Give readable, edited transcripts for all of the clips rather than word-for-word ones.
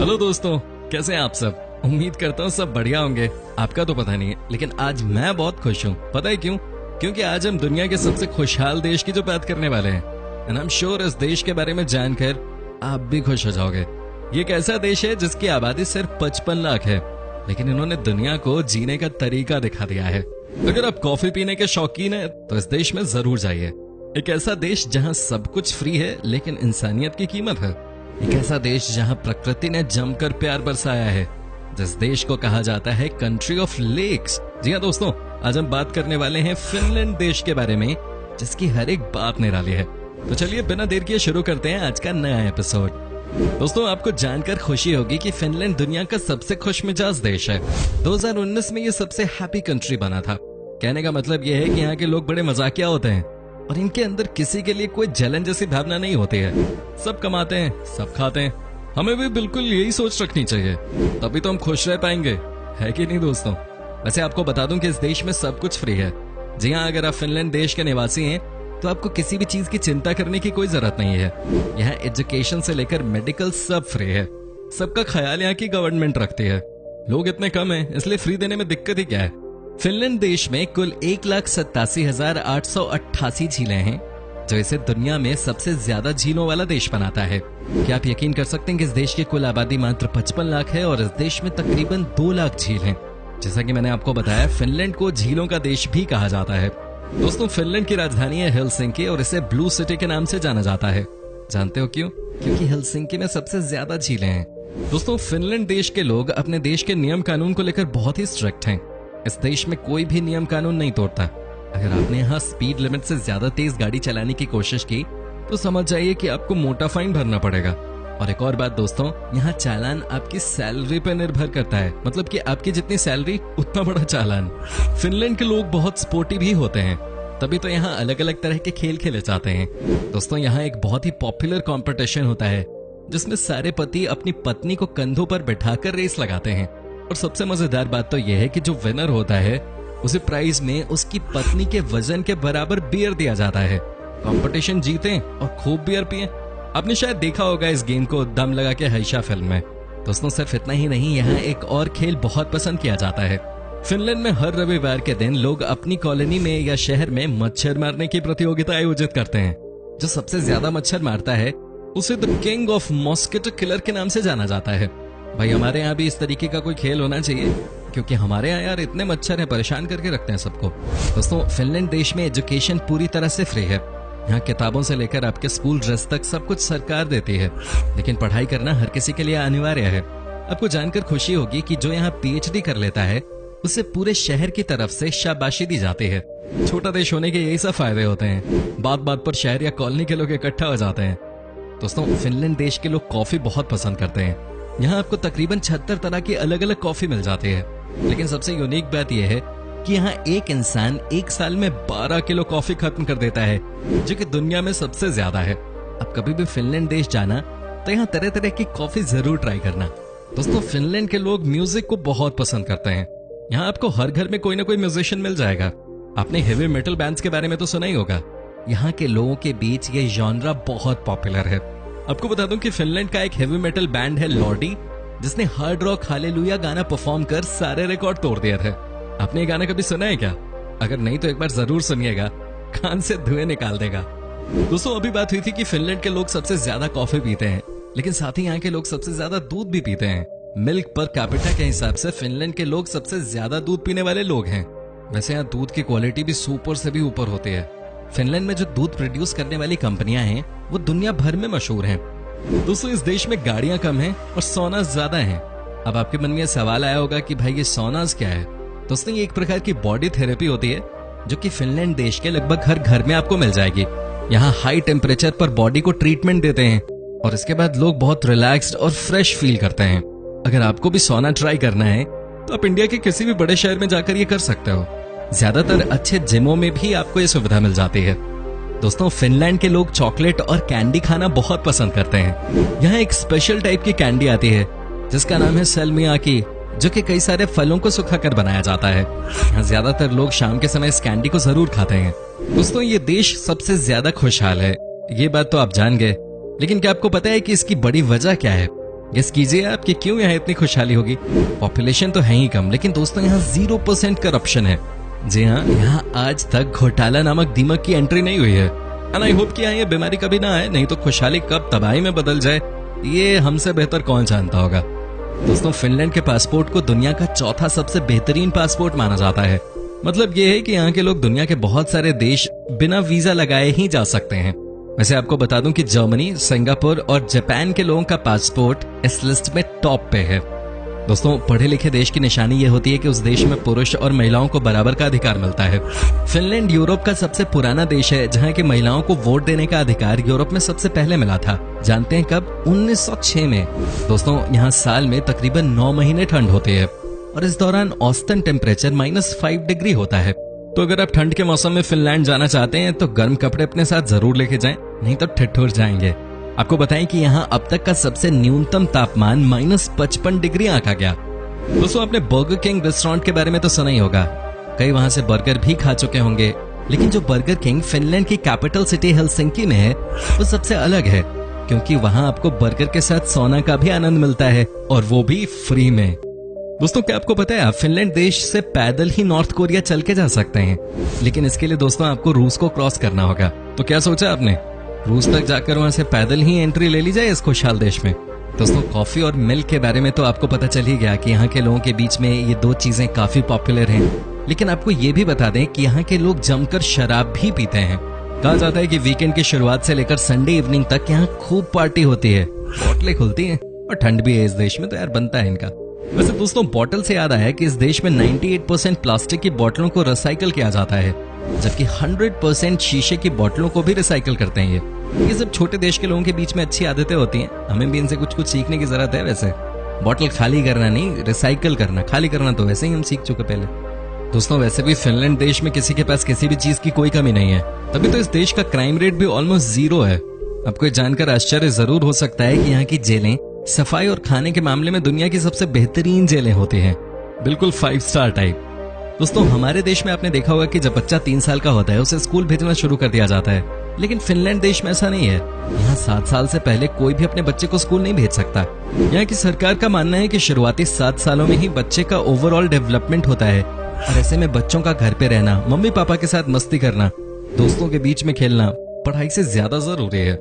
Hello दोस्तों, कैसे हैं आप सब। उम्मीद करता हूँ सब बढ़िया होंगे। आपका तो पता नहीं है, लेकिन आज मैं बहुत खुश हूँ। पता है क्यों? क्योंकि आज हम दुनिया के सबसे खुशहाल देश की जो बात करने वाले हैं। एंड आई एम श्योर इस देश के बारे में जानकर आप भी खुश हो जाओगे। ये एक ऐसा देश है जिसकी आबादी सिर्फ 55 लाख है, लेकिन इन्होंने दुनिया को जीने का तरीका दिखा दिया है। अगर आप कॉफी पीने के शौकीन हैं तो इस देश में जरूर जाइए। एक ऐसा देश जहां सब कुछ फ्री है लेकिन इंसानियत की कीमत है। एक ऐसा देश जहां प्रकृति ने जमकर प्यार बरसाया है, जिस देश को कहा जाता है कंट्री ऑफ लेक्स। जी हाँ दोस्तों, आज हम बात करने वाले हैं फिनलैंड देश के बारे में, जिसकी हर एक बात निराली है। तो चलिए बिना देर किए शुरू करते हैं आज का नया एपिसोड। दोस्तों, आपको जानकर खुशी होगी कि फिनलैंड दुनिया का सबसे खुशमिजाज देश है। 2019 में ये सबसे हैप्पी कंट्री बना था। कहने का मतलब ये है कि यहाँ के लोग बड़े मजाकिया होते हैं और इनके अंदर किसी के लिए कोई जलन जैसी भावना नहीं होती है। सब कमाते हैं, सब खाते हैं। हमें भी बिल्कुल यही सोच रखनी चाहिए, तभी तो हम खुश रह पाएंगे, है कि नहीं दोस्तों। वैसे आपको बता दूं कि इस देश में सब कुछ फ्री है। जी हाँ, अगर आप फिनलैंड देश के निवासी हैं तो आपको किसी भी चीज की चिंता करने की कोई जरूरत नहीं है। यहाँ एजुकेशन से लेकर मेडिकल सब फ्री है। सबका ख्याल यहाँ की गवर्नमेंट रखती है। लोग इतने कम हैं, इसलिए फ्री देने में दिक्कत ही क्या है। फिनलैंड देश में कुल 1,87,888 झीलें हैं, जो इसे दुनिया में सबसे ज्यादा झीलों वाला देश बनाता है। क्या आप यकीन कर सकते हैं कि इस देश की कुल आबादी मात्र 55 लाख है और इस देश में तकरीबन 2 लाख झील हैं। जैसा कि मैंने आपको बताया, फिनलैंड को झीलों का देश भी कहा जाता है। दोस्तों, फिनलैंड की राजधानी है हेलसिंकी और इसे ब्लू सिटी के नाम से जाना जाता है। जानते हो क्यों? क्योंकि हेलसिंकी में सबसे ज्यादा झीलें हैं। दोस्तों, फिनलैंड देश के लोग अपने देश के नियम कानून को लेकर बहुत ही स्ट्रिक्ट हैं। इस देश में कोई भी नियम कानून नहीं तोड़ता। अगर आपने यहाँ स्पीड लिमिट से ज्यादा तेज गाड़ी चलाने की कोशिश की तो समझ जाइए कि आपको मोटा फाइन भरना पड़ेगा। और एक और बात दोस्तों, यहाँ चालान आपकी सैलरी पर निर्भर करता है। मतलब कि आपकी जितनी सैलरी उतना बड़ा चालान। फिनलैंड के लोग बहुत स्पोर्टी भी होते हैं, तभी तो यहाँ अलग अलग तरह के खेल खेले जाते हैं। दोस्तों, यहाँ एक बहुत ही पॉपुलर कंपटीशन होता है जिसमें सारे पति अपनी पत्नी को कंधों पर बैठाकर रेस लगाते हैं। और सबसे मजेदार बात तो यह है कि जो विनर होता है उसे प्राइज में उसकी पत्नी के वजन के बराबर बियर दिया जाता है। कंपटीशन जीतें और खूब बियर पिएं। आपने शायद देखा होगा इस गेम को दम लगा के हईशा फिल्म में। दोस्तों, सिर्फ इतना ही नहीं, यहाँ एक और खेल बहुत पसंद किया जाता है। फिनलैंड में हर रविवार के दिन लोग अपनी कॉलोनी में या शहर में मच्छर मारने की प्रतियोगिता आयोजित करते हैं। जो सबसे ज्यादा मच्छर मारता है उसे the king of mosquito killer के नाम से जाना जाता है। भाई, हमारे यहाँ भी इस तरीके का कोई खेल होना चाहिए, क्योंकि हमारे यहाँ यार इतने मच्छर हैं, परेशान करके रखते हैं सबको। दोस्तों, फिनलैंड देश में एजुकेशन पूरी तरह से फ्री है। यहाँ किताबों से लेकर आपके स्कूल ड्रेस तक सब कुछ सरकार देती है, लेकिन पढ़ाई करना हर किसी के लिए अनिवार्य है। आपको जानकर खुशी होगी कि जो यहाँ पीएचडी कर लेता है उसे पूरे शहर की तरफ से शाबाशी दी जाती है। छोटा देश होने के यही सब फायदे होते हैं। बात बात पर शहर या कॉलोनी के लोग इकट्ठा हो जाते हैं। दोस्तों, फिनलैंड देश के लोग कॉफी बहुत पसंद करते हैं। यहाँ आपको तकरीबन 76 तरह की अलग अलग कॉफी मिल जाती है। लेकिन सबसे यूनिक बात यह है कि यहाँ एक इंसान एक साल में 12 किलो कॉफी खत्म कर देता है, जो कि दुनिया में सबसे ज्यादा है। अब कभी भी फिनलैंड देश जाना तो यहाँ तरह तरह की कॉफी जरूर ट्राई करना। दोस्तों, फिनलैंड के लोग म्यूजिक को बहुत पसंद करते हैं। यहाँ आपको हर घर में कोई ना कोई म्यूजिशियन मिल जाएगा। आपने हेवी मेटल बैंड्स के बारे में तो सुना ही होगा। यहाँ के लोगों के बीच ये जॉनरा बहुत पॉपुलर है। आपको बता दूं कि फिनलैंड का एक हेवी मेटल बैंड है लॉर्डी, जिसने हार्ड रॉक हालेलुया गाना परफॉर्म कर सारे रिकॉर्ड तोड़ दिए थे। आपने ये गाना कभी सुना है क्या? अगर नहीं तो एक बार जरूर सुनिएगा, कान से धुएं निकाल देगा। दोस्तों, अभी बात हुई थी कि फिनलैंड के लोग सबसे ज्यादा कॉफी पीते हैं, लेकिन साथ ही यहाँ के लोग सबसे ज्यादा दूध भी पीते हैं। मिल्क पर कैपिटा के हिसाब से फिनलैंड के लोग सबसे ज्यादा दूध पीने वाले लोग हैं। वैसे यहाँ दूध की क्वालिटी भी सुपर से भी ऊपर होती है। फिनलैंड में जो दूध प्रोड्यूस करने वाली कंपनियां हैं वो दुनिया भर में मशहूर हैं। दोस्तों, इस देश में गाड़ियां कम हैं और सोनास ज्यादा हैं। अब आपके मन में सवाल आया होगा कि भाई ये सोनास क्या है? दोस्तों, ये एक प्रकार की बॉडी थेरेपी होती है जो कि फिनलैंड देश के लगभग हर घर में आपको मिल जाएगी। यहाँ हाई टेम्परेचर पर बॉडी को ट्रीटमेंट देते हैं और इसके बाद लोग बहुत रिलैक्स्ड और फ्रेश फील करते हैं। अगर आपको भी सोना ट्राई करना है तो आप इंडिया के किसी भी बड़े शहर में जाकर ये कर सकते हो। ज्यादातर अच्छे जिमों में भी आपको ये सुविधा मिल जाती है। दोस्तों, फिनलैंड के लोग चॉकलेट और कैंडी खाना बहुत पसंद करते हैं। यहाँ एक स्पेशल टाइप की कैंडी आती है जिसका नाम है सेलमियाकी, जो कि कई सारे फलों को सुखाकर बनाया जाता है। यहाँ ज्यादातर लोग शाम के समय इस कैंडी को जरूर खाते हैं। दोस्तों, ये देश सबसे ज्यादा खुशहाल है, ये बात तो आप जान गए, लेकिन क्या आपको पता है कि इसकी बड़ी वजह क्या है? गेस कीजिए आप कि क्यों यहाँ इतनी खुशहाली होगी। पॉपुलेशन तो है ही कम, लेकिन दोस्तों यहाँ 0% करप्शन है। जी हाँ, यहाँ आज तक घोटाला नामक दीमक की एंट्री नहीं हुई है। एंड आई होप कि यहाँ ये बीमारी कभी ना आए, नहीं तो खुशहाली कब तबाही में बदल जाए ये हमसे बेहतर कौन जानता होगा। दोस्तों, फिनलैंड के पासपोर्ट को दुनिया का चौथा सबसे बेहतरीन पासपोर्ट माना जाता है। मतलब ये है कि यहाँ के लोग दुनिया के बहुत सारे देश बिना वीजा लगाए ही जा सकते हैं। वैसे आपको बता दूं कि जर्मनी, सिंगापुर और जापान के लोगों का पासपोर्ट इस लिस्ट में टॉप पे है। दोस्तों, पढ़े लिखे देश की निशानी ये होती है कि उस देश में पुरुष और महिलाओं को बराबर का अधिकार मिलता है। फिनलैंड यूरोप का सबसे पुराना देश है जहाँ की महिलाओं को वोट देने का अधिकार यूरोप में सबसे पहले मिला था। जानते हैं कब? 1906 में। दोस्तों, यहाँ साल में तकरीबन 9 महीने ठंड होती है और इस दौरान औसतन टेम्परेचर -5 डिग्री होता है। तो अगर आप ठंड के मौसम में फिनलैंड जाना चाहते हैं तो गर्म कपड़े अपने साथ जरूर लेके जाएं, नहीं तो ठिठुर जाएंगे। आपको बताएं कि यहाँ अब तक का सबसे न्यूनतम तापमान -55 डिग्री आंका गया। दोस्तों, आपने बर्गर किंग रेस्टोरेंट के बारे में तो सुना ही होगा, कई वहां से बर्गर भी खा चुके होंगे। लेकिन जो बर्गर किंग फिनलैंड की कैपिटल सिटी हेलसिंकी में है वो सबसे अलग है, क्योंकि वहां आपको बर्गर के साथ सोना का भी आनंद मिलता है, और वो भी फ्री में। दोस्तों, क्या आपको पता है आप फिनलैंड देश से पैदल ही नॉर्थ कोरिया चल के जा सकते हैं, लेकिन इसके लिए दोस्तों आपको रूस को क्रॉस करना होगा। तो क्या सोचा आपने, रूस तक जाकर वहां से पैदल ही एंट्री ले ली जाए इस खुशहाल देश में। दोस्तों, कॉफी और मिल्क के बारे में तो आपको पता चल ही गया कि यहाँ के लोगों के बीच में ये 2 चीजें काफी पॉपुलर हैं। लेकिन आपको ये भी बता दें कि यहाँ के लोग जमकर शराब भी पीते हैं। कहा जाता है कि वीकेंड की शुरुआत से लेकर संडे इवनिंग तक यहाँ खूब पार्टी होती है, बोतलें खुलती हैं, और ठंड भी है इस देश में तो यार बनता है इनका। वैसे दोस्तों, बोतल से याद आया कि इस देश में 98% प्लास्टिक की बोतलों को रिसाइकल किया जाता है, जबकि 100% शीशे की बोतलों को भी रिसाइकल करते हैं। ये सब छोटे देश के लोगों के बीच में अच्छी आदतें होती हैं, हमें भी इनसे कुछ सीखने की जरूरत है। वैसे बोतल खाली करना नहीं, रिसाइकल करना। खाली करना तो वैसे ही हम सीख चुके पहले। दोस्तों, वैसे भी फिनलैंड देश में किसी के पास किसी भी चीज की कोई कमी नहीं है, तभी तो इस देश का क्राइम रेट भी ऑलमोस्ट 0 है। आपको ये जानकर आश्चर्य जरूर हो सकता है कि यहाँ की जेलें सफाई और खाने के मामले में दुनिया की सबसे बेहतरीन जेलें होती हैं, बिल्कुल 5 स्टार टाइप। दोस्तों, हमारे देश में आपने देखा होगा कि जब बच्चा 3 साल का होता है उसे स्कूल भेजना शुरू कर दिया जाता है, लेकिन फिनलैंड देश में ऐसा नहीं है। यहाँ 7 साल से पहले कोई भी अपने बच्चे को स्कूल नहीं भेज सकता। यहाँ की सरकार का मानना है कि शुरुआती 7 सालों में ही बच्चे का ओवरऑल डेवलपमेंट होता है, और ऐसे में बच्चों का घर पे रहना, मम्मी पापा के साथ मस्ती करना, दोस्तों के बीच में खेलना पढ़ाई से ज्यादा जरूरी है।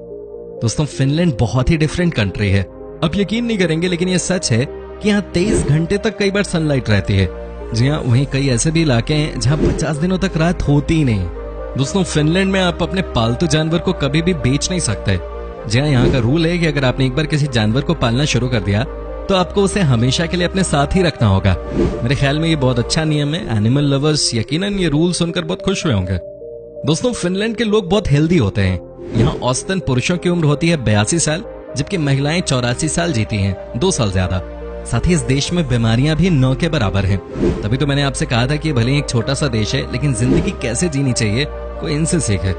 दोस्तों, फिनलैंड बहुत ही डिफरेंट कंट्री है। अब यकीन नहीं करेंगे, लेकिन ये सच है कि यहाँ 23 घंटे तक कई बार सनलाइट रहती है। जी हाँ, वहीं कई ऐसे भी इलाके हैं जहाँ 50 दिनों तक रात होती ही नहीं। दोस्तों, फिनलैंड में आप अपने पालतू जानवर को कभी भी बेच नहीं सकते। जी हाँ, यहाँ का रूल है कि अगर आपने एक बार किसी जानवर को पालना शुरू कर दिया तो आपको उसे हमेशा के लिए अपने साथ ही रखना होगा। मेरे ख्याल में ये बहुत अच्छा नियम है। एनिमल लवर्स यकीनन ये रूल सुनकर बहुत खुश हुए होंगे। दोस्तों, फिनलैंड के लोग बहुत हेल्दी होते हैं। यहाँ औसतन पुरुषों की उम्र होती है 82 साल, जबकि महिलाएं 84 साल जीती हैं, 2 साल ज्यादा। साथ ही इस देश में बीमारियां भी 9 के बराबर हैं। तभी तो मैंने आपसे कहा था कि भले ही एक छोटा सा देश है, लेकिन जिंदगी कैसे जीनी चाहिए कोई इनसे सीखे।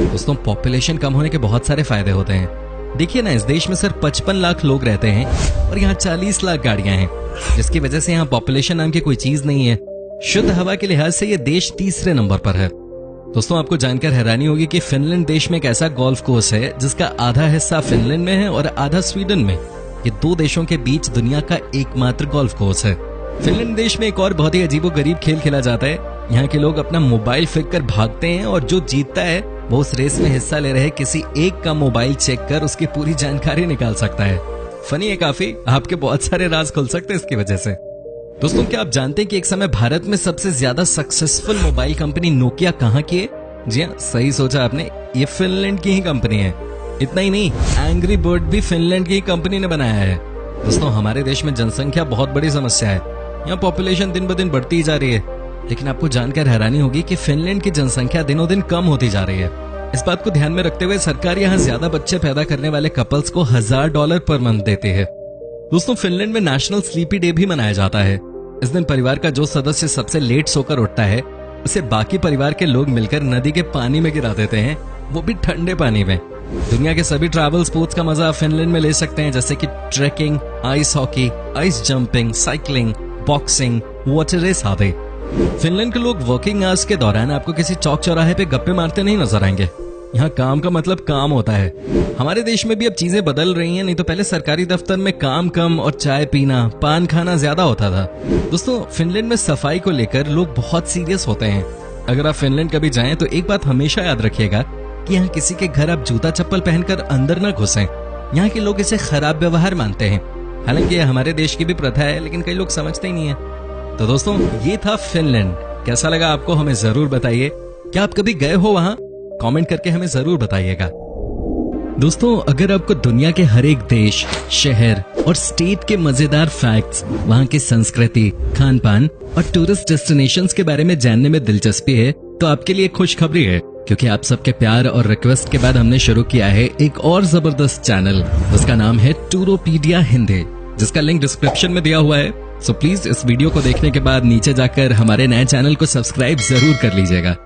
दोस्तों, पॉपुलेशन कम होने के बहुत सारे फायदे होते हैं। देखिए ना, इस देश में सिर्फ 55 लाख लोग रहते हैं और यहाँ 40 लाख गाड़ियां हैं, जिसकी वजह से यहाँ पॉपुलेशन नाम की कोई चीज नहीं है। शुद्ध हवा के लिहाज से ये देश तीसरे नंबर पर है। दोस्तों, आपको जानकर हैरानी होगी कि फिनलैंड देश में एक ऐसा गोल्फ कोर्स है जिसका आधा हिस्सा फिनलैंड में है और आधा स्वीडन में। ये 2 देशों के बीच दुनिया का एकमात्र गोल्फ कोर्स है। फिनलैंड देश में एक और बहुत ही अजीबोगरीब खेल खेला जाता है। यहाँ के लोग अपना मोबाइल फेंक कर भागते हैं और जो जीतता है वो उस रेस में हिस्सा ले रहे किसी एक का मोबाइल चेक कर उसकी पूरी जानकारी निकाल सकता है। फनी है काफी, आपके बहुत सारे राज खुल सकते हैं इसकी वजह से। दोस्तों, क्या आप जानते हैं कि एक समय भारत में सबसे ज्यादा सक्सेसफुल मोबाइल कंपनी नोकिया कहाँ की है? जी हाँ, सही सोचा आपने, ये फिनलैंड की ही कंपनी है। इतना ही नहीं, एंग्री बर्ड भी फिनलैंड की ही कंपनी ने बनाया है। दोस्तों, हमारे देश में जनसंख्या बहुत बड़ी समस्या है। यहाँ पॉपुलेशन दिन ब दिन बढ़ती ही जा रही है, लेकिन आपको जानकर हैरानी होगी कि फिनलैंड की जनसंख्या दिनों दिन कम होती जा रही है। इस बात को ध्यान में रखते हुए सरकार यहाँ ज्यादा बच्चे पैदा करने वाले कपल्स को $1000 पर मंथ देती है। दोस्तों, फिनलैंड में नेशनल स्लीपी डे भी मनाया जाता है। इस दिन परिवार का जो सदस्य सबसे लेट सोकर उठता है उसे बाकी परिवार के लोग मिलकर नदी के पानी में गिरा देते हैं, वो भी ठंडे पानी में। दुनिया के सभी ट्रैवल स्पोर्ट्स का मजा आप फिनलैंड में ले सकते हैं, जैसे कि trekking, ice hockey, ice jumping, cycling, boxing, water race आदि। फिनलैंड के लोग वर्किंग आवर्स के दौरान आपको किसी चौक चौराहे पे गप्पे मारते नहीं नजर आएंगे। यहाँ काम का मतलब काम होता है। हमारे देश में भी अब चीजें बदल रही हैं, नहीं तो पहले सरकारी दफ्तर में काम कम और चाय पीना, पान खाना ज्यादा होता था। दोस्तों, फिनलैंड में सफाई को लेकर लोग बहुत सीरियस होते हैं। अगर आप फिनलैंड कभी जाएं तो एक बात हमेशा याद रखिएगा कि यहाँ किसी के घर आप जूता चप्पल पहनकर अंदर न घुसें। यहाँ के लोग इसे खराब व्यवहार मानते हैं। हालांकि ये हमारे देश की भी प्रथा है, लेकिन कई लोग समझते ही नहीं है। तो दोस्तों, ये था फिनलैंड। कैसा लगा आपको, हमें जरूर बताइए। क्या आप कभी गए हो वहां? कमेंट करके हमें जरूर बताइएगा। दोस्तों, अगर आपको दुनिया के हर एक देश, शहर और स्टेट के मजेदार फैक्ट्स, वहां की संस्कृति, खान पान और टूरिस्ट डेस्टिनेशंस के बारे में जानने में दिलचस्पी है, तो आपके लिए खुशखबरी है, क्योंकि आप सबके प्यार और रिक्वेस्ट के बाद हमने शुरू किया है एक और जबरदस्त चैनल। उसका नाम है टूरोपीडिया हिंदी, जिसका लिंक डिस्क्रिप्शन में दिया हुआ है। सो प्लीज इस वीडियो को देखने के बाद नीचे जाकर हमारे नए चैनल को सब्सक्राइब जरूर कर लीजिएगा।